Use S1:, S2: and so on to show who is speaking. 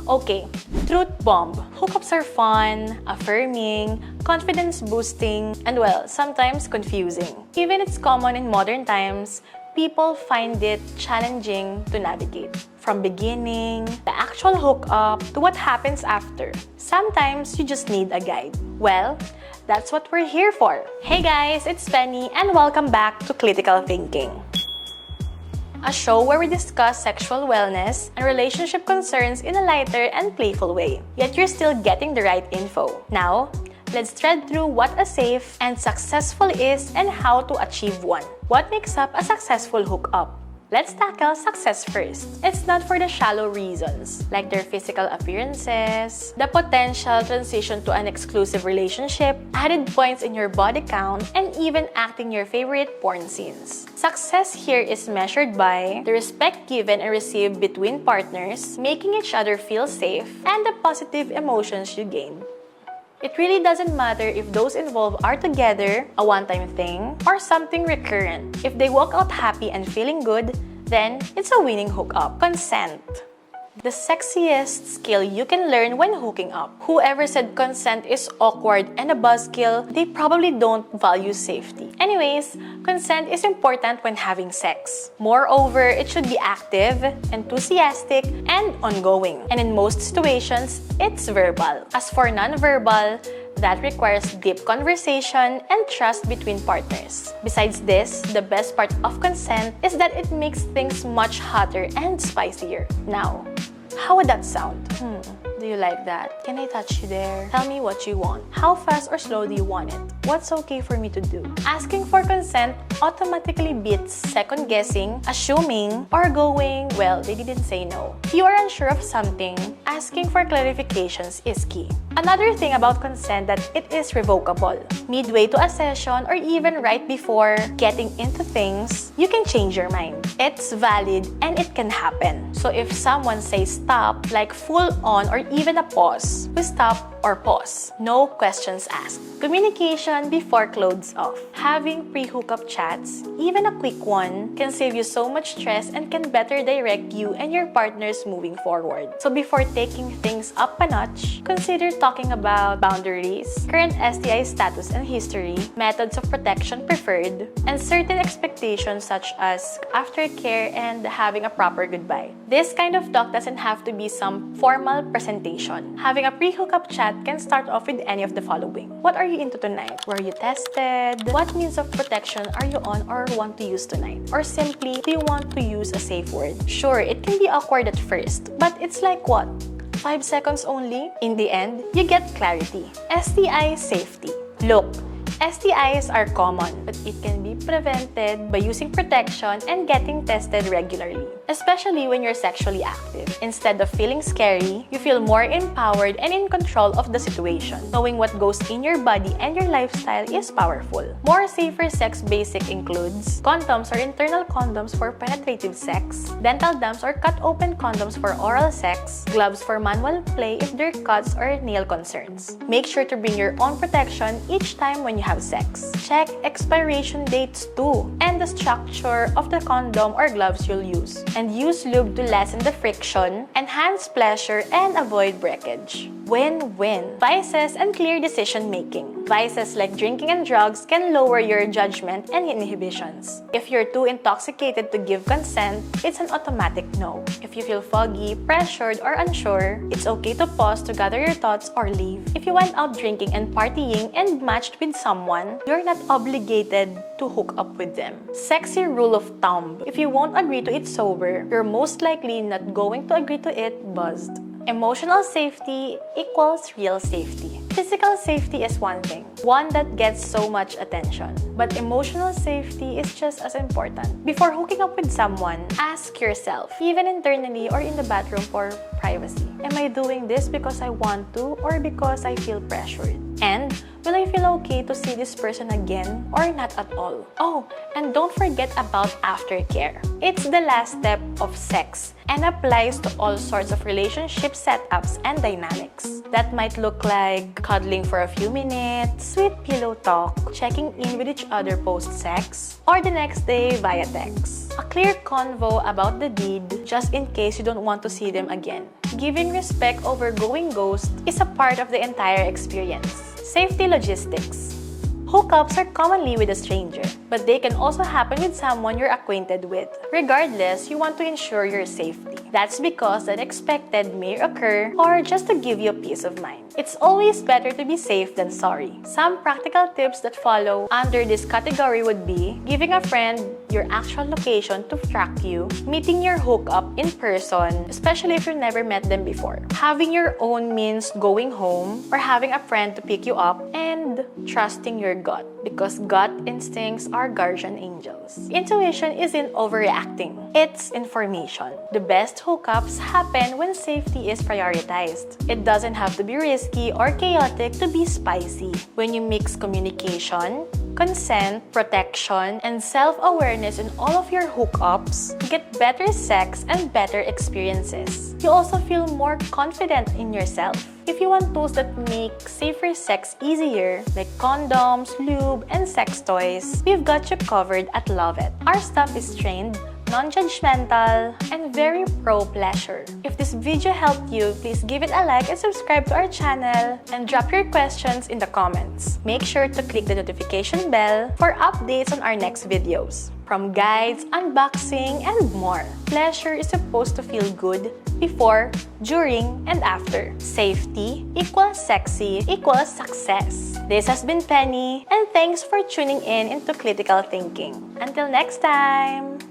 S1: Okay, truth bomb. Hookups are fun, affirming, confidence-boosting, and well, sometimes confusing. Even it's common in modern times, people find it challenging to navigate. From beginning, the actual hookup, to what happens after. Sometimes you just need a guide. Well, that's what we're here for. Hey guys, it's Penny and welcome back to Critical Thinking, a show where we discuss sexual wellness and relationship concerns in a lighter and playful way, yet you're still getting the right info. Now, let's thread through what a safe and successful is and how to achieve one. What makes up a successful hookup? Let's tackle success first. It's not for the shallow reasons, like their physical appearances, the potential transition to an exclusive relationship, added points in your body count, and even acting your favorite porn scenes. Success here is measured by the respect given and received between partners, making each other feel safe, and the positive emotions you gain. It really doesn't matter if those involved are together, a one-time thing, or something recurrent. If they walk out happy and feeling good, then it's a winning hookup. Consent. The sexiest skill you can learn when hooking up. Whoever said consent is awkward and a buzzkill, they probably don't value safety. Anyways, consent is important when having sex. Moreover, it should be active, enthusiastic, and ongoing. And in most situations, it's verbal. As for non-verbal, that requires deep conversation and trust between partners. Besides this, the best part of consent is that it makes things much hotter and spicier. Now, how would that sound? Do you like that? Can I touch you there? Tell me what you want. How fast or slow do you want it? What's okay for me to do? Asking for consent automatically beats second-guessing, assuming, or going, well, they didn't say no. If you are unsure of something, asking for clarifications is key. Another thing about consent that it is revocable. Midway to a session or even right before getting into things, you can change your mind. It's valid and it can happen. So if someone says stop, like full on or even a pause, we stop or pause. No questions asked. Communication before clothes off. Having pre-hookup chats, even a quick one, can save you so much stress and can better direct you and your partners moving forward. So before taking things up a notch, consider talking about boundaries, current STI status and history, methods of protection preferred, and certain expectations such as aftercare and having a proper goodbye. This kind of talk doesn't have to be some formal presentation. Having a pre-hookup chat can start off with any of the following. What are you into tonight? Were you tested? What means of protection are you on or want to use tonight? Or simply, do you want to use a safe word? Sure, it can be awkward at first, but it's like what? 5 seconds only? In the end, you get clarity. STI safety. Look, STIs are common, but it can be prevented by using protection and getting tested regularly, especially when you're sexually active. Instead of feeling scary, you feel more empowered and in control of the situation. Knowing what goes in your body and your lifestyle is powerful. More safer sex basic includes condoms or internal condoms for penetrative sex, dental dams or cut-open condoms for oral sex, gloves for manual play if there are cuts or nail concerns. Make sure to bring your own protection each time when you have sex. Check expiration dates too, and the structure of the condom or gloves you'll use. And use lube to lessen the friction, enhance pleasure, and avoid breakage. Win-win. Vices and clear decision-making. Vices like drinking and drugs can lower your judgment and inhibitions. If you're too intoxicated to give consent, it's an automatic no. If you feel foggy, pressured, or unsure, it's okay to pause to gather your thoughts or leave. If you went out drinking and partying and matched with someone, you're not obligated to hook up with them. Sexy rule of thumb. If you won't agree to it sober, you're most likely not going to agree to it buzzed. Emotional safety equals real safety. Physical safety is one thing, one that gets so much attention. But emotional safety is just as important. Before hooking up with someone, ask yourself, even internally or in the bathroom for privacy, am I doing this because I want to or because I feel pressured? And will I feel okay to see this person again or not at all? Oh, and don't forget about aftercare. It's the last step of sex and applies to all sorts of relationship setups and dynamics. That might look like cuddling for a few minutes, sweet pillow talk, checking in with each other post-sex, or the next day via text. A clear convo about the deed just in case you don't want to see them again. Giving respect over going ghost is a part of the entire experience. Safety logistics. Hookups are commonly with a stranger, but they can also happen with someone you're acquainted with. Regardless, you want to ensure your safety. That's because the unexpected may occur or just to give you a peace of mind. It's always better to be safe than sorry. Some practical tips that follow under this category would be giving a friend your actual location to track you, meeting your hookup in person, especially if you've never met them before, having your own means going home, or having a friend to pick you up, and trusting your gut, because gut instincts are guardian angels. Intuition isn't overreacting, it's information. The best hookups happen when safety is prioritized. It doesn't have to be risky or chaotic to be spicy. When you mix communication, consent, protection, and self-awareness in all of your hookups, you get better sex and better experiences. You also feel more confident in yourself. If you want tools that make safer sex easier, like condoms, lube, and sex toys, we've got you covered at Lauvette. Our staff is trained, non-judgmental, and very pro-pleasure. If this video helped you, please give it a like and subscribe to our channel, and drop your questions in the comments. Make sure to click the notification bell for updates on our next videos. From guides, unboxing, and more. Pleasure is supposed to feel good before, during, and after. Safety equals sexy equals success. This has been Penny, and thanks for tuning in into Critical Thinking. Until next time!